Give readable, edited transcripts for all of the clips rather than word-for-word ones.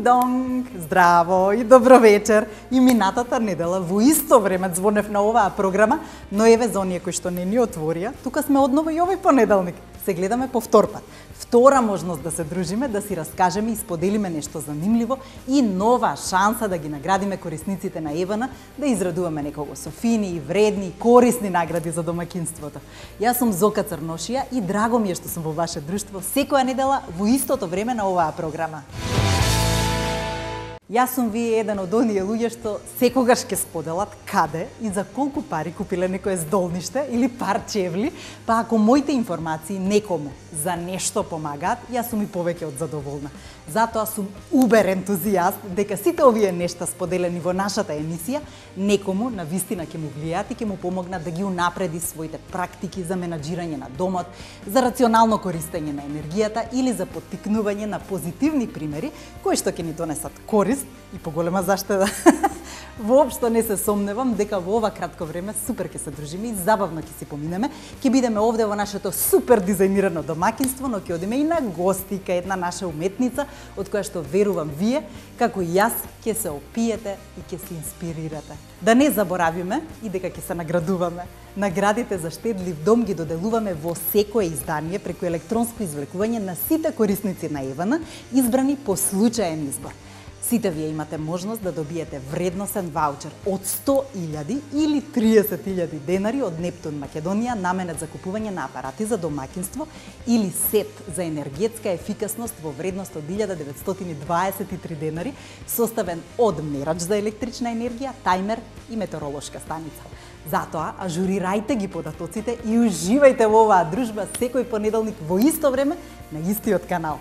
донг! Здраво и добро вечер! И минатата недела во исто време звонев на оваа програма, но еве за оние кои што не ни отворија, тука сме одново и овој понеделник. Се гледаме по втор пат. Втора можност да се дружиме, да си раскажеме и споделиме нешто занимливо и нова шанса да ги наградиме корисниците на Евана, да израдуваме некого со фини, вредни, корисни награди за домаќинството. Јас сум Зока Црношија и драго ми е што сум во ваше друштво секоја недела во истото време на оваа програма. Јас сум вие еден од оние луѓе што секогаш ќе споделат каде и за колку пари купиле некое здолниште или пар чевли, па ако моите информации некому за нешто помагаат, јас сум и повеќе од задоволна. Затоа сум убер ентузијаст дека сите овие нешта споделени во нашата емисија некому на вистина ќе му влијаат и ќе му помогнат да ги унапреди своите практики за менаџирање на домот, за рационално користење на енергијата или за поттикнување на позитивни примери кои што ќе ни донесат корист и поголема заштеда. Воопшто не се сомневам дека во ова кратко време супер ќе се дружиме и забавно ќе си поминеме. Ќе бидеме овде во нашето супер дизајнирано домаќинство, но ќе одиме и на гости кај една наша уметница од која што верувам вие, како и јас, ќе се опиете и ќе се инспирирате. Да не заборавиме и дека ќе се наградуваме. Наградите за штедлив дом ги доделуваме во секое издание преку електронско извлекување на сите корисници на Евана, избрани по случаен избор. Сите вие имате можност да добиете вредносен ваучер од 100.000 или 30.000 денари од Нептун Македонија наменет за купување на апарати за домаќинство или сет за енергетска ефикасност во вредност од 1923 денари, составен од мерач за електрична енергија, тајмер и метеоролошка станица. Затоа, ажурирајте ги податоците и уживајте во оваа дружба секој понеделник во исто време на истиот канал.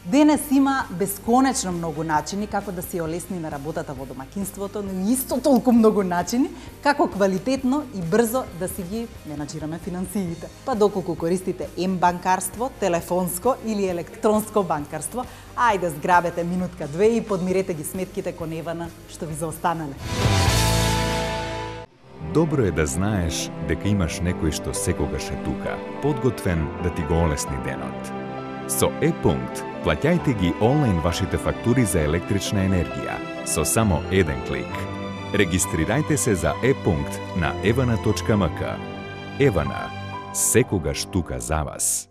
Денес има бесконечно многу начини како да си олесниме работата во домаќинството, но исто толку многу начини како квалитетно и брзо да си ги менаџираме финансиите. Па доколку користите М-банкарство, телефонско или електронско банкарство, ајде зграбете минутка-две и подмирете ги сметките кон Евана што ви заостанале. Добро е да знаеш дека имаш некој што секогаш е тука, подготвен да ти го олесни денот. Со Е-пункт плаќајте ги онлайн вашите фактури за електрична енергија со само еден клик. Регистрирајте се за Е-пункт на evana.mk. Евана, секогаш тука за вас.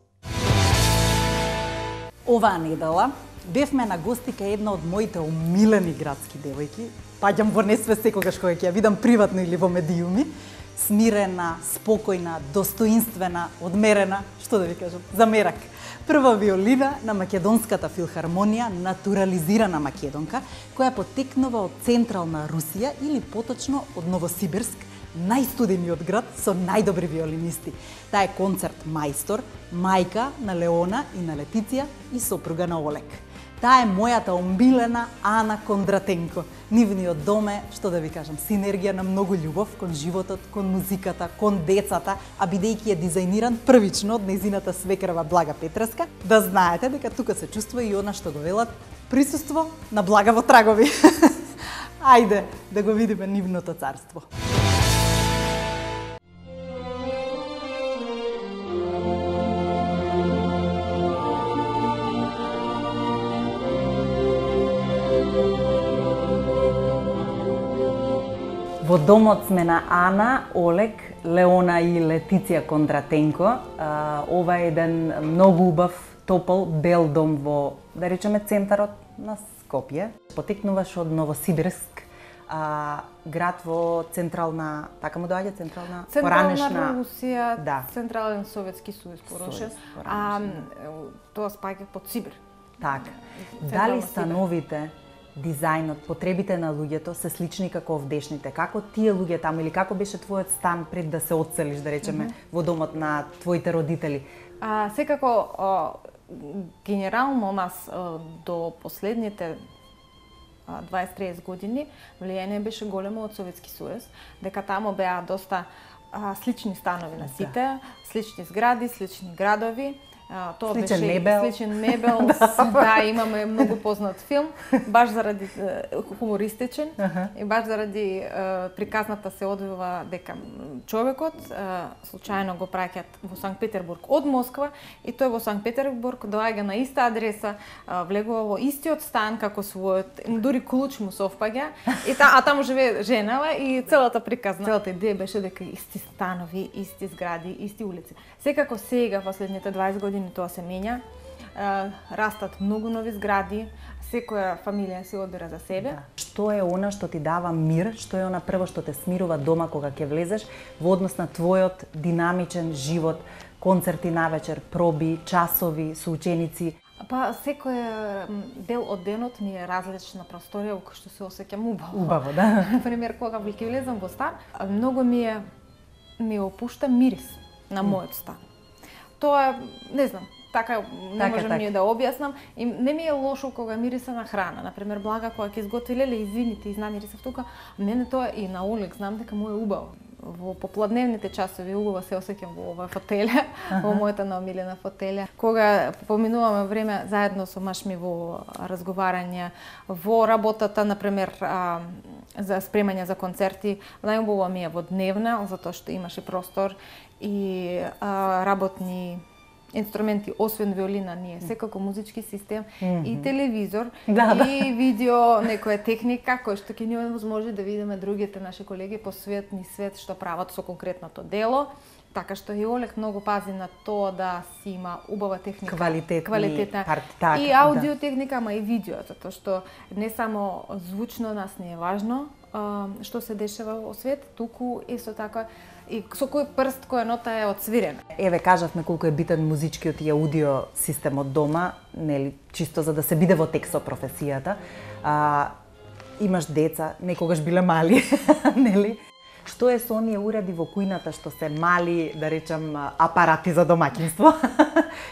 Оваа недела бевме на гости кај една од моите омилени градски девојки. Паѓам во несвест секогаш кога ќе ја видам приватно или во медиуми. Смирена, спокојна, достоинствена, одмерена, што да ви кажам, за мерак. Прва виолина на Македонската филхармонија, натурализирана македонка, која потекнува од централна Русија или поточно од Новосибирск, најстудениот град со најдобри виолинисти. Таа е концерт мајстор, мајка на Леона и на Летиција и сопруга на Олег. Таа е мојата омилена Ана Кондратенко. Нивниот дом е, што да ви кажам, синергија на многу љубов кон животот, кон музиката, кон децата, а бидејќи е дизајниран првично од нејзината свекрва Блага Петреска, да знаете дека тука се чувствува и она што го велат присуство на блага во трагови. Ајде да го видиме нивното царство. Во домот сме на Ана, Олег, Леона и Летиција Кондратенко. Ова е еден многу убав, топол, бел дом во, да речеме, центарот на Скопје. Потекнуваш од Новосибирск, град во централна, така му доаѓа, централна Русија, да. Централен Советски Сојуз порошен, тоа спаѓа под Сибир. Така. Дали становите, дизајнот, потребите на луѓето се слични како овдешните? Како тие луѓе таму или како беше твојот стан пред да се одселиш, да речеме, во домот на твоите родители? Секако, генерално нас до последните 20-30 години влијание беше големо од Советски Сојуз, дека таму беа доста слични станови на сите, слични згради, слични градови. Тоа Сличен беше мебел. Сличен мебел. Да, имаме многу познат филм, баш заради хумористичен и баш заради приказната се одвива дека човекот случајно го праќаат во Санкт Петербург од Москва и тој во Санкт Петербург доаѓа на иста адреса, влегува во истиот стан како својот, дури клуч му совпаѓа и таму живее женава и целата приказна. Целата идеја беше дека исти станови, исти згради, исти улици. Секако сега последните 20 години тоа се менја. Растат многу нови згради, секоја фамилија се одбира за себе. Да. Што е она што ти дава мир, што е она прво што те смирува дома кога ќе влезеш во однос на твојот динамичен живот, концерти навечер, проби, часови со ученици? Па секој дел од денот ми е различна просторија во која што се осеќам убаво. Убаво, да. Например, кога ќе влезам во стан, многу ми опушта мирис на мојот стан. Тоа не знам, така не можам ние да објаснам и не ми е лошо кога мириса на храна. Например, Блага кога ќе изготви леле, извините, изнамирисав тука, мене тоа и на Олег знам дека му е убаво. Во попладневните часови убаво се осеќам во оваа фотелја, во мојата наомилена фотелја. Кога поминуваме време заедно со маш ми во разговарање, во работата, например, за спремање за концерти, најубаво ми е во дневна, затоа што имаше простор и работни инструменти, освен виолина, ние секако музички систем и телевизор и видео, некоја техника која што ќе ни овозможи да видиме другите наши колеги по свет што прават со конкретното дело. Така што и Олег многу пази на тоа да си има убава техника, квалитетна и аудио техника, ама и видео, затоа што не само звучно нас не е важно што се дешава во свет, туку исто така и со кој прст, која нота е отсвирена. Еве, кажавме колку е битен музичкиот и аудио системот дома, нели, чисто за да се биде во текст со професијата. Имаш деца, некогаш биле мали, нели? Што е со оние уреди во кујната што се мали, да речам, апарати за домаќинство,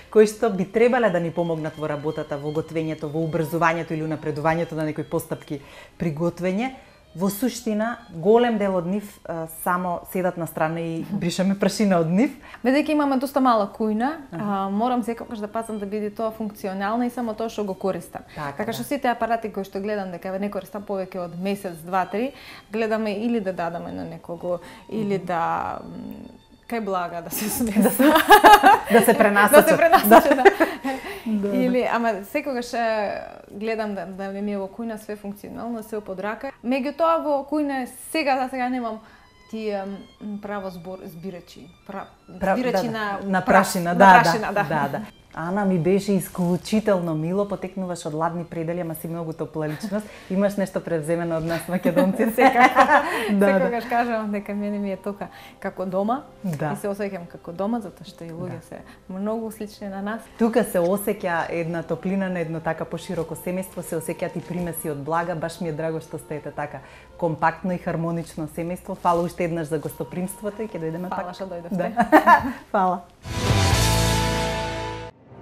кои што би требале да ни помогнат во работата, во готвењето, во убрзувањето или унапредувањето на некои постапки при готвење? Во суштина, голем дел од нив само седат на страна и бришаме прашина од нив. Бидејќи имаме доста мала кујна, морам секогаш да пазам да биде тоа функционално и само тоа што го користам. Така што сите апарати кои што гледам дека не користам повеќе од месец, два, три, гледаме или да дадаме на некого, или да кај Блага да се смеса. Да се пренасочи. Или, ама секогаш гледам да ми е во кујна све функционално, све под рака. Меѓутоа во кујна сега немам тие право збирачи. Збирачи на прашина, да. Ана, ми беше исклучително мило, потекнуваш од ладни предели, ама си многу топла личност. Имаш нешто превземено од нас македонците. Секогаш кажам дека мене ми е тока како дома и се осеќам како дома, затоа што и луѓе се многу слични на нас. Тука се осеќа една топлина на едно така пошироко семејство, се осеќаат и примеси од Блага, баш ми е драго што сте така компактно и хармонично семејство. Фала уште еднаш за гостопримството и ќе дојдеме пак. Фала што дојдовте. Фала.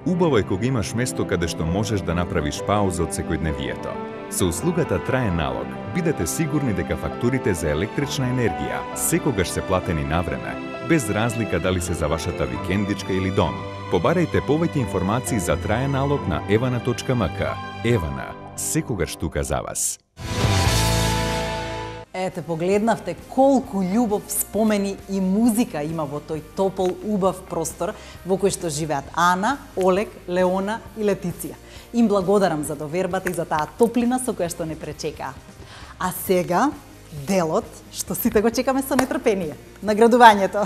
Убаво е кога имаш место каде што можеш да направиш пауза од секојдневието. Со услугата Траен налог, бидете сигурни дека фактурите за електрична енергија секогаш се платени на време, без разлика дали се за вашата викендичка или дом. Побарајте повеќе информации за Траен налог на evana.mk. Евана, секогаш тука за вас. Ете, погледнавте колку љубов, спомени и музика има во тој топол, убав простор во кој што живеат Ана, Олег, Леона и Летиција. Им благодарам за довербата и за таа топлина со која што не пречекаа. А сега, делот што сите го чекаме со нетрпение. Наградувањето.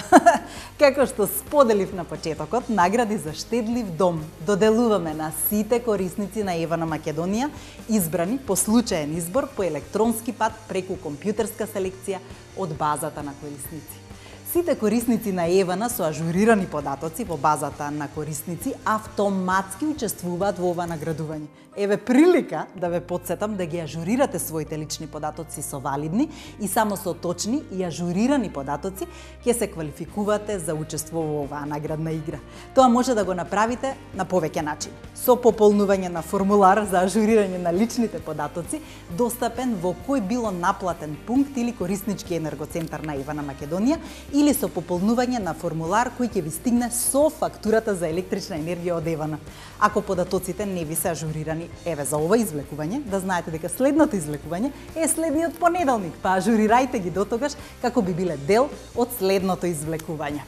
Како што споделив на почетокот, награди за штедлив дом доделуваме на сите корисници на Евана Македонија, избрани по случаен избор по електронски пат преку компјутерска селекција од базата на корисници. Сите корисници на Евана со ажурирани податоци во базата на корисници автоматски учествуваат во ова наградување. Еве прилика да ве потсетам да ги ажурирате своите лични податоци со валидни и само со точни и ажурирани податоци ќе се квалификувате за учество во оваа наградна игра. Тоа може да го направите на повеќе начини. Со пополнување на формулар за ажурирање на личните податоци, достапен во кој било наплатен пункт или кориснички енергоцентар на Евана Македонија, или или со пополнување на формулар кој ќе ви стигне со фактурата за електрична енергија од Евана. Ако податоците не ви се ажурирани, еве за ова извлекување, да знаете дека следното извлекување е следниот понеделник, па ажурирајте ги дотогаш како би биле дел од следното извлекување.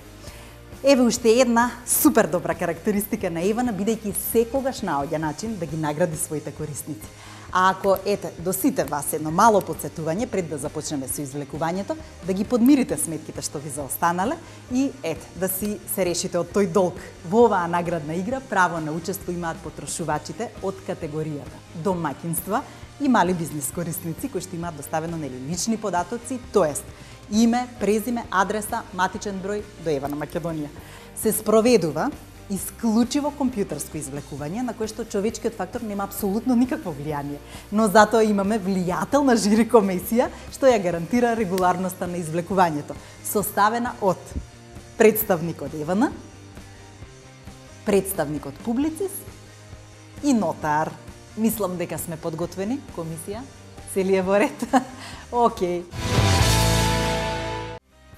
Еве уште една супер добра карактеристика на Евана, бидејќи секогаш наоѓа начин да ги награди своите корисници. А ако, до сите вас едно мало подсетување пред да започнеме со извлекувањето, да ги подмирите сметките што ви заостанале и да си се решите од тој долг. Во оваа наградна игра право на учество имаат потрошувачите од категоријата домаќинства и мали бизнис корисници кои што имаат доставено лични податоци, тоест име, презиме, адреса, матичен број до Евана Македонија. Се спроведува исклучиво компјутерско извлекување на кое што човечкиот фактор нема апсолутно никакво влијание, но затоа имаме влијателна жири комисија што ја гарантира регуларноста на извлекувањето, составена од представник од Евана, представник од Публицис и нотар. Мислам дека сме подготвени, комисија, се ли е во ред? Океј.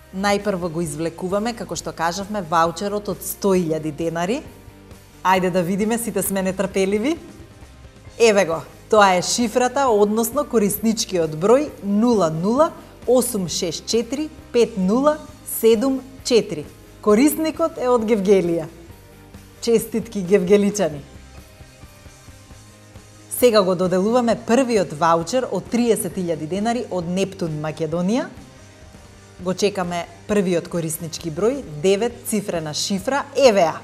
Најпрво го извлекуваме, како што кажавме, ваучерот од 100.000 денари. Ајде да видиме, сите сме нетрпеливи. Еве го, тоа е шифрата, односно корисничкиот број 0086450774. Корисникот е од Гевгелија. Честитки, гевгеличани! Сега го доделуваме првиот ваучер од 30.000 денари од Нептун Македонија. Го чекаме првиот кориснички број, 9 цифрена шифра, еве ја.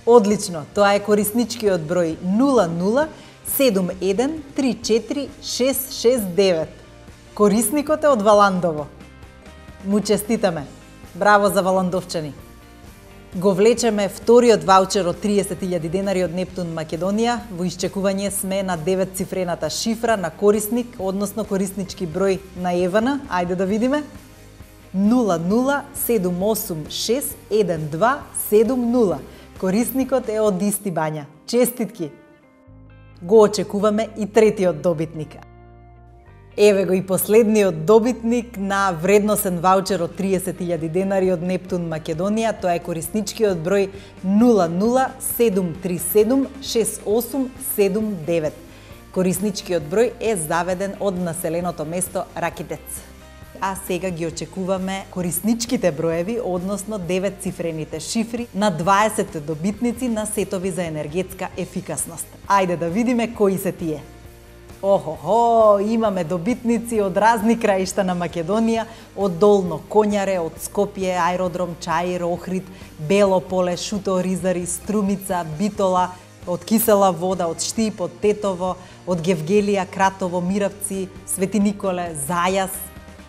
Одлично, тоа е корисничкиот број 007134669. Корисникот е од Валандово. Му честитаме. Браво за валандовчани. Го влечеме вториот ваучер од 30.000 денари од Нептун Македонија. Во исчекување сме на 9 цифрената шифра на корисник, односно кориснички број на Евана. Ајде да видиме. 0078612770. Корисникот е од Исти Бања. Честитки! Го очекуваме и третиот добитник. Еве го и последниот добитник на вредносен ваучер од 30.000 денари од Нептун Македонија. Тоа е корисничкиот број 007376879. Корисничкиот број е заведен од населеното место Ракитец. А сега ги очекуваме корисничките броеви, односно 9 цифрените шифри на 20 добитници на сетови за енергетска ефикасност. Ајде да видиме кои се тие. Охо, имаме добитници од разни краишта на Македонија, од Долно Конјаре, од Скопје, Аеродром Чаир, Охрид, Бело поле, Шуто, Ризари, Струмица, Битола, од Кисела вода, од Штип, од Тетово, од Гевгелија, Кратово, Миравци, Свети Николе, Зајас.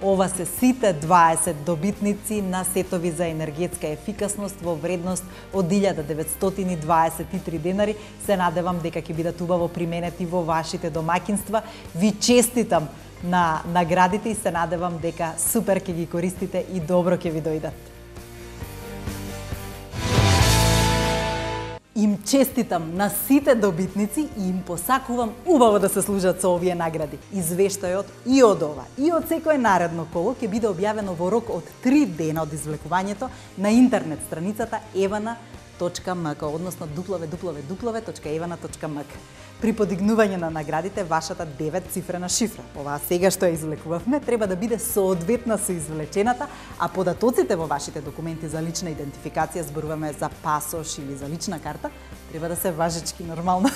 Ова се сите 20 добитници на сетови за енергетска ефикасност во вредност од 1923 денари. Се надевам дека ќе бидат убаво применети во вашите домаќинства. Ви честитам на наградите и се надевам дека супер ќе ги користите и добро ќе ви дојдат. Им честитам на сите добитници и им посакувам убаво да се служат со овие награди. Извештајот и од ова, и од секое наредно коло ќе биде објавено во рок од 3 дена од извлекувањето на интернет страницата evana.mk, односно www.evana.mk. При подигнување на наградите, вашата 9-цифрена шифра, оваа сега што ја извлекувавме, треба да биде соодветна со извлечената, а податоците во вашите документи за лична идентификација, зборуваме за пасош или за лична карта, треба да се важечки нормално.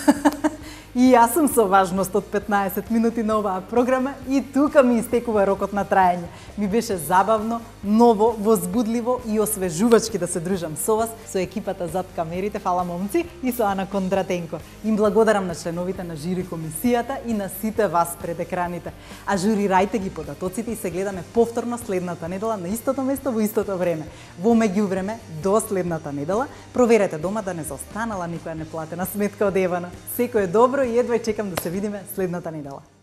И јас сум со важност од 15 минути на оваа програма и тука ми истекува рокот на траење. Ми беше забавно, ново, возбудливо и освежувачки да се дружам со вас, со екипата зад камерите, фала момци, и со Ана Кондратенко. Им благодарам на членовите на жири комисијата и на сите вас пред екраните. Ажурирајте ги податоците и се гледаме повторно следната недела на истото место во истото време. Во меѓувреме, до следната недела, проверете дома да не заостанала никоја неплатена сметка од Евана. Секој е добро и едва чекам да се видиме следната недела.